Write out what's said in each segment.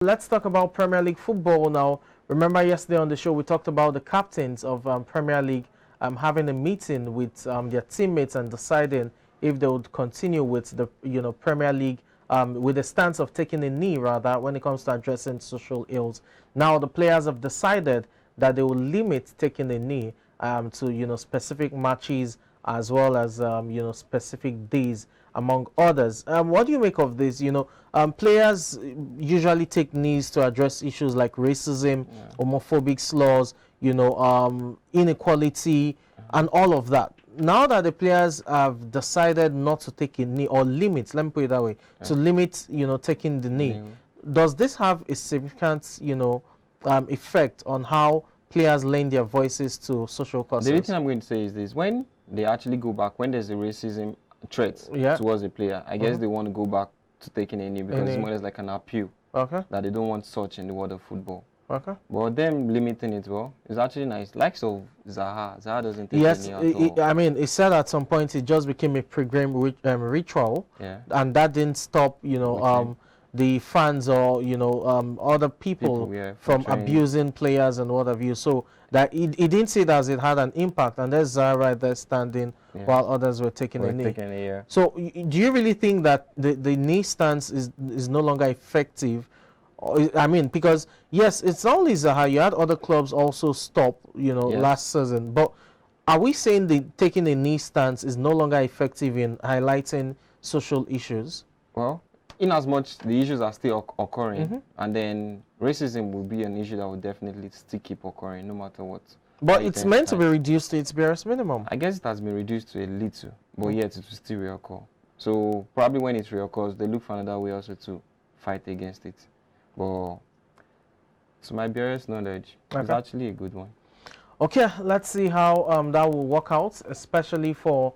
Let's talk about Premier League football now. Remember yesterday on the show we talked about the captains of Premier League having a meeting with their teammates and deciding if they would continue with the Premier League with the stance of taking a knee rather when it comes to addressing social ills. Now the players have decided that they will limit taking a knee to specific matches as well as specific days among others. What do you make of this? Players usually take knees to address issues like racism, homophobic slurs, inequality, and all of that. Now that the players have decided not to take a knee or limit, let me put it that way, to limit, taking the knee, does this have a significant, effect on how players lend their voices to social causes? The only thing I'm going to say is this: when they actually go back, when there's a racism threat towards a player, I guess they want to go back to taking a knee because it's more or less like an appeal that they don't want such in the world of football. But them limiting it, well, it's actually nice. Like so, Zaha doesn't take a knee at all. I mean, it said at some point it just became a pre-game ritual, and that didn't stop, the fans or other people from abusing players and what have you. So that it didn't see it as it had an impact, and there's Zaha right there standing while others were taking a knee. So do you really think that the knee stance is no longer effective? I mean, because yes, it's not only Zaha. You had other clubs also stop, last season. But are we saying the taking a knee stance is no longer effective in highlighting social issues? Well, in as much the issues are still occurring, and then racism will be an issue that will definitely still keep occurring no matter what. But it's meant to be reduced to its barest minimum. I guess it has been reduced to a little, but yet it will still reoccur. So probably when it reoccurs, they look for another way also to fight against it. But to my barest knowledge, it's actually a good one. Okay, let's see how that will work out, especially for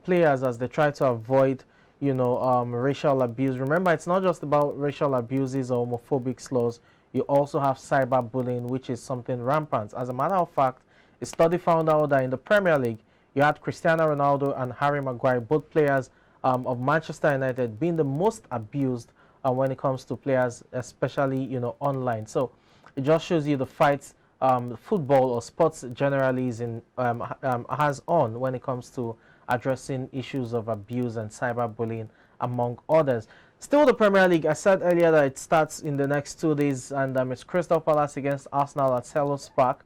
players as they try to avoid racial abuse. Remember, it's not just about racial abuses or homophobic slurs. You also have cyberbullying, which is something rampant. As a matter of fact, a study found out that in the Premier League, you had Cristiano Ronaldo and Harry Maguire, both players of Manchester United, being the most abused when it comes to players, especially online. So it just shows you the fight football or sports generally is has on when it comes to addressing issues of abuse and cyberbullying, among others. Still the Premier League, I said earlier that it starts in the next 2 days, and it's Crystal Palace against Arsenal at Selhurst Park,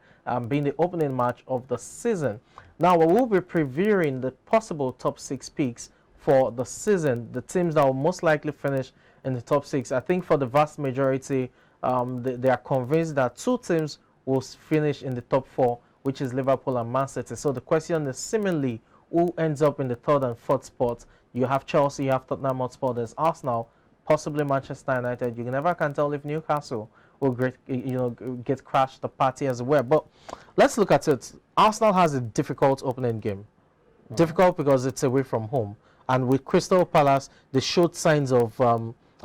being the opening match of the season. Now, we will be previewing the possible top 6 picks for the season, the teams that will most likely finish in the top 6. I think for the vast majority, they are convinced that 2 teams will finish in the top 4, which is Liverpool and Man City. So the question is seemingly who ends up in the 3rd and 4th spot. You have Chelsea, you have Tottenham Hotspur, there's Arsenal, possibly Manchester United. You never can tell if Newcastle will get crashed the party as well. But let's look at it. Arsenal has a difficult opening game. Difficult because it's away from home. And with Crystal Palace, they showed signs of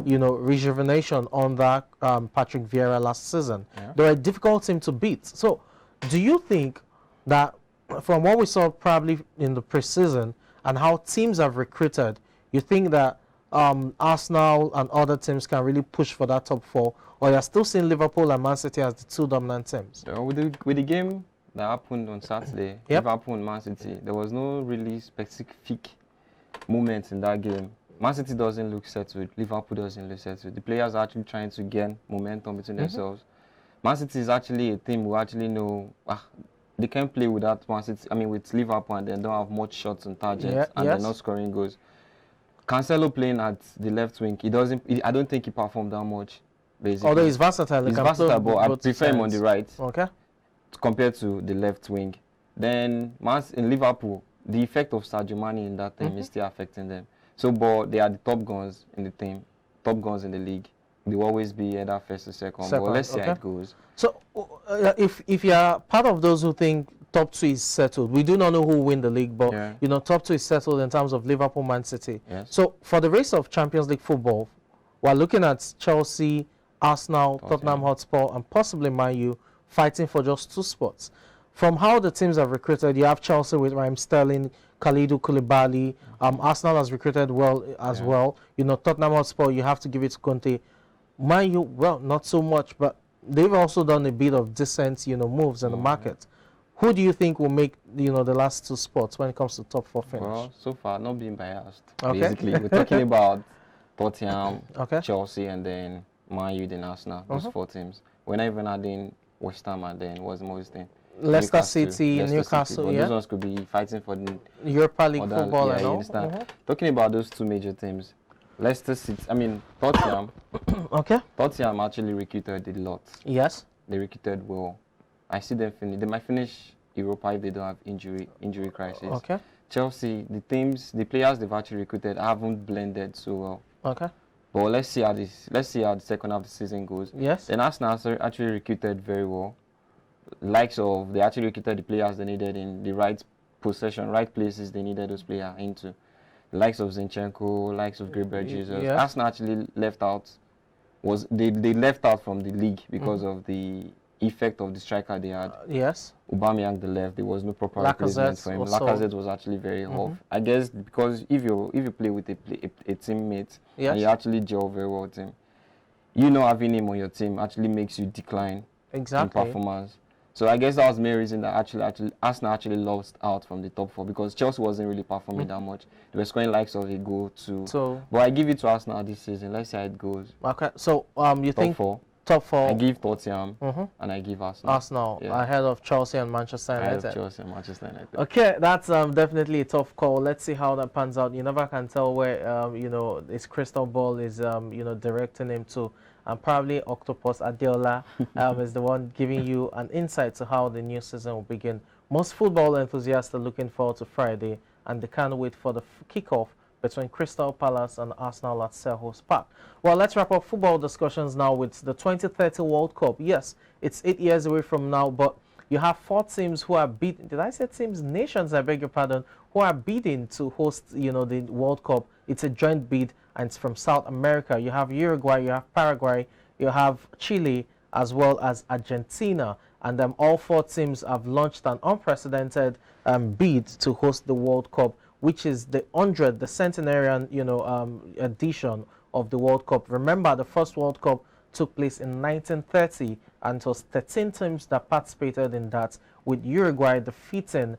rejuvenation under Patrick Vieira last season. They're a difficult team to beat. So do you think that from what we saw probably in the preseason and how teams have recruited, you think that Arsenal and other teams can really push for that top 4, or you're still seeing Liverpool and Man City as the 2 dominant teams? With the game that happened on Saturday, Liverpool and Man City, there was no really specific moment in that game. Man City doesn't look settled, Liverpool doesn't look settled. The players are actually trying to gain momentum between themselves. Man City is actually a team who actually know they can play without Man City. I mean, with Liverpool, and they don't have much shots on target, and they're not scoring goals. Cancelo playing at the left wing, I don't think he performed that much. Basically, although he's versatile, he's versatile, but I prefer him on the right. Okay. Compared to the left wing. Then in Liverpool, the effect of Sadio Mane in that team is still affecting them. So, but they are the top guns in the team, top guns in the league. They will always be either first or second. But let's see how it goes. So, if you are part of those who think top 2 is settled, we do not know who will win the league, but top 2 is settled in terms of Liverpool, Man City. So, for the race of Champions League football, we're looking at Chelsea, Arsenal, Tottenham Hotspur, and possibly Man U fighting for just 2 spots. From how the teams have recruited, you have Chelsea with Raheem Sterling, Kalidou Koulibaly. Arsenal has recruited well as well. Tottenham Hotspur, you have to give it to Conte. Man U, well, not so much, but they've also done a bit of decent, moves in the market. Who do you think will make, the last two spots when it comes to top 4 finish? Well, so far, not being biased. Okay. Basically, we're talking about Tottenham, okay. Chelsea, and then Man U, then Arsenal. Those 4 teams. We're not even adding West Ham, and then what's the most thing? Leicester City, Newcastle, but yeah. those ones could be fighting for the Europa League football, yeah, and you all. understand. Talking about those 2 major teams, Leicester City, Tottenham. Okay. Tottenham actually recruited a lot. Yes. They recruited well. I see them finish. They might finish Europa if they don't have injury crisis. Okay. Chelsea, the players they've actually recruited haven't blended so well. Okay. But let's see how the second half of the season goes. Yes. Then Arsenal actually recruited very well. They actually recruited the players they needed in the right possession, right places they needed those players into. The likes of Zinchenko, likes of Gabriel Jesus. Yes. Arsenal actually left out. They left out from the league because of the effect of the striker they had. Yes. Aubameyang the left. There was no proper replacement for him. Lacazette was actually very off. I guess because if you play with a teammate and you actually gel very well with him, having him on your team actually makes you decline in performance. So I guess that was the main reason that Arsenal actually lost out from the top 4 because Chelsea wasn't really performing that much. They were scoring likes of a goal too. But I give it to Arsenal this season. Let's see how it goes. Okay. So you think top 4? I give Tottenham and I give Arsenal. Arsenal ahead of Chelsea and Manchester United. Ahead of Chelsea and Manchester United. Okay, that's definitely a tough call. Let's see how that pans out. You never can tell where his crystal ball is directing him to. And probably Octopus Adeola is the one giving you an insight to how the new season will begin. Most football enthusiasts are looking forward to Friday, and they can't wait for the kickoff between Crystal Palace and Arsenal at Selhurst Park. Well, let's wrap up football discussions now with the 2030 World Cup. Yes, it's 8 years away from now, but you have 4 teams who are beating. Did I say teams? Nations, I beg your pardon, who are bidding to host, the World Cup. It's a joint bid, and it's from South America. You have Uruguay, you have Paraguay, you have Chile, as well as Argentina. And all 4 teams have launched an unprecedented bid to host the World Cup, which is the 100th, the centenarian, edition of the World Cup. Remember, the first World Cup took place in 1930, and it was 13 teams that participated in that, with Uruguay defeating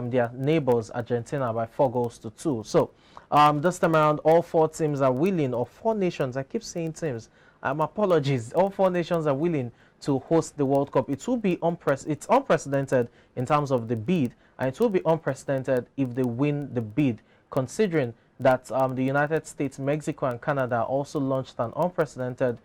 their neighbors Argentina by 4-2. So this time around, all 4 teams are willing, or 4 nations, I keep saying teams, apologies, all 4 nations are willing to host the World Cup. It will be it's unprecedented in terms of the bid, and it will be unprecedented if they win the bid, considering that the United States, Mexico, and Canada also launched an unprecedented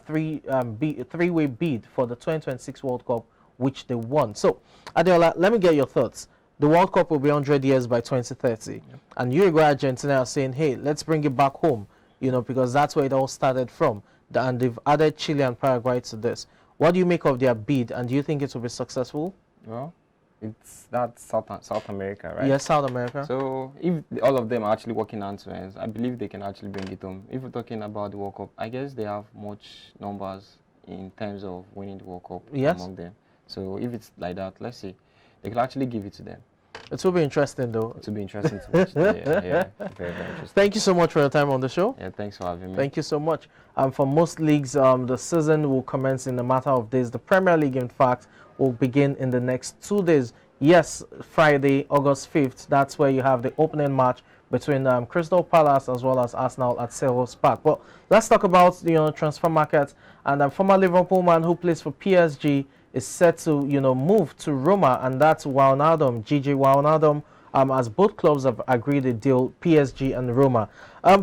three-way bid for the 2026 World Cup, which they won. So, Adeola, let me get your thoughts. The World Cup will be 100 years by 2030, and Uruguay, Argentina are saying, hey, let's bring it back home, because that's where it all started from. And they've added Chile and Paraguay to this. What do you make of their bid, and do you think it will be successful? Well, that's South America, right? Yes, South America. So if all of them are actually working hand to hands, I believe they can actually bring it home. If we're talking about the World Cup, I guess they have much numbers in terms of winning the World Cup among them. So if it's like that, let's see, they could actually give it to them. It will be interesting, though. It will be interesting to watch. Very, very interesting. Thank you so much for your time on the show. Yeah, thanks for having me. Thank you so much. For most leagues, the season will commence in a matter of days. The Premier League, in fact, will begin in the next 2 days. Yes, Friday, August 5th, that's where you have the opening match between Crystal Palace as well as Arsenal at Selhurst Park. Well, let's talk about transfer market. And former Liverpool man who plays for PSG is set to move to Roma, and that's Wijnaldum, Gigi Wijnaldum, as both clubs have agreed a deal, PSG and Roma.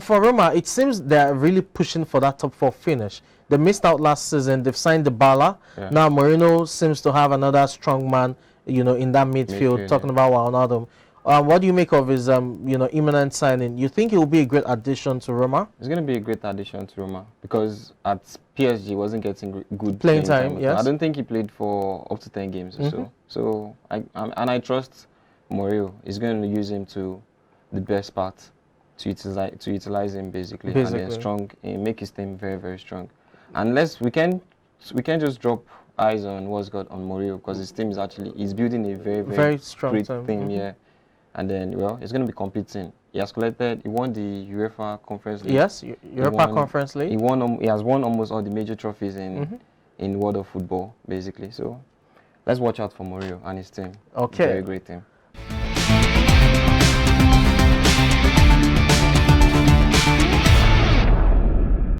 For Roma, it seems they're really pushing for that top 4 finish. They missed out last season. They've signed Dybala. Yeah. Now Mourinho seems to have another strong man, in that midfield. Talking about Wijnaldum. What do you make of his, imminent signing? You think it will be a great addition to Roma? It's going to be a great addition to Roma because at PSG he wasn't getting good playing time. Yes. I don't think he played for up to 10 games or so. So I trust Mourinho is going to use him to the best part to utilize him basically. And then strong, and make his team very, very strong. Unless we can just drop eyes on what's got on Mourinho because his team is building a very, very strong great team. Yeah. And then, well, it's going to be competing. He has collected. He won the UEFA Conference League. Yes, Europa Conference League. He has won almost all the major trophies in world of football, basically. So let's watch out for Mourinho and his team. Okay. Very great team.